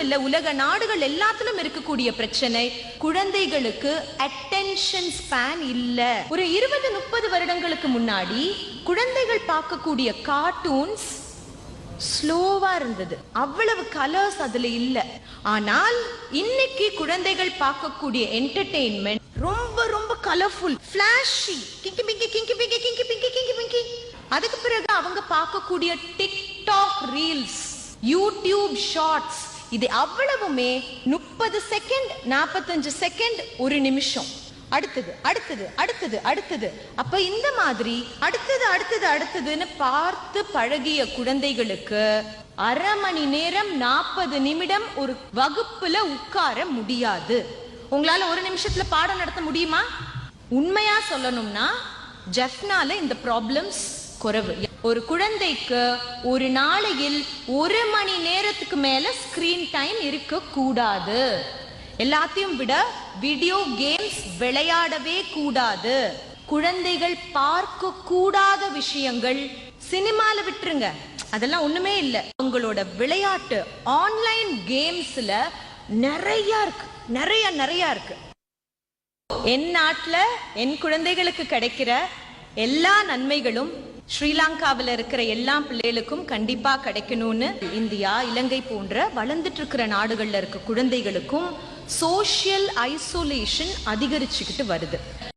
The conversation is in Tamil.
மட்டும் இல்ல, உலக நாடுகள் எல்லாத்திலும் இருக்கக்கூடிய பிரச்சனை குழந்தைகளுக்கு அட்டென்ஷன் ஸ்பேன் இல்ல. ஒரு 20-30 வருடங்களுக்கு முன்னாடி குழந்தைகள் பார்க்கக்கூடிய கார்ட்டூன்ஸ் ஸ்லோவா இருந்தது, அவ்வளவு கலர்ஸ் அதுல இல்ல. ஆனால் இன்னைக்கு குழந்தைகள் பார்க்கக்கூடிய என்டர்டெயின்மெண்ட் ரொம்ப ரொம்ப கலர்ஃபுல், ஃபிளாஷி, கிங்கி பிங்கி கிங்கி பிங்கி கிங்கி பிங்கி கிங்கி பிங்கி. அதுக்கு பிறகு அவங்க பார்க்கக்கூடிய டிக்டாக் ரீல்ஸ், யூடியூப் ஷார்ட்ஸ், இது அவ்வளவுமே 30 செகண்ட், 45 செகண்ட், ஒரு நிமிஷம், அடுத்தது அடுத்தது அடுத்தது அடுத்தது. அப்ப இந்த மாதிரி அடுத்தது அடுத்தது அடுத்ததுன்னு பார்த்து பழகிய குழந்தைகளுக்கு அரை மணி நேரம் 40 நிமிடம் ஒரு வகுப்புல உட்கார முடியாது. உங்களால ஒரு நிமிஷத்துல பாடம் நடத்த முடியுமா? உண்மையா சொல்லணும்னா ஜெஃப்னால இந்த ப்ராப்ளம்ஸ் குறைவு. ஒரு குழந்தைக்கு ஒரு நாளையில் 1 மணி நேரத்துக்கு மேல ஸ்கிரீன் டைம் இருக்க கூடாது. எல்லாத்தையும் விட வீடியோ கேம்ஸ் விளையாடவே கூடாது. குழந்தைகள் பார்க்க கூடாத விஷயங்கள் சினிமால விட்டுருங்க, அதெல்லாம் ஒண்ணுமே இல்லை. உங்களோட விளையாட்டு ஆன்லைன் கேம்ஸ்ல நிறைய இருக்கு, நிறைய நிறைய இருக்கு. என் நாட்டுல என் குழந்தைகளுக்கு கிடைக்கிற எல்லா நன்மைகளும் ஸ்ரீலங்காவில் இருக்கிற எல்லா பிள்ளைகளுக்கும் கண்டிப்பா கிடைக்கணும்னு இந்தியா, இலங்கை போன்ற வளர்ந்துட்டு இருக்கிற நாடுகள்ல இருக்க குழந்தைகளுக்கும் சோஷியல் ஐசோலேஷன் அதிகரிச்சுக்கிட்டு வருது.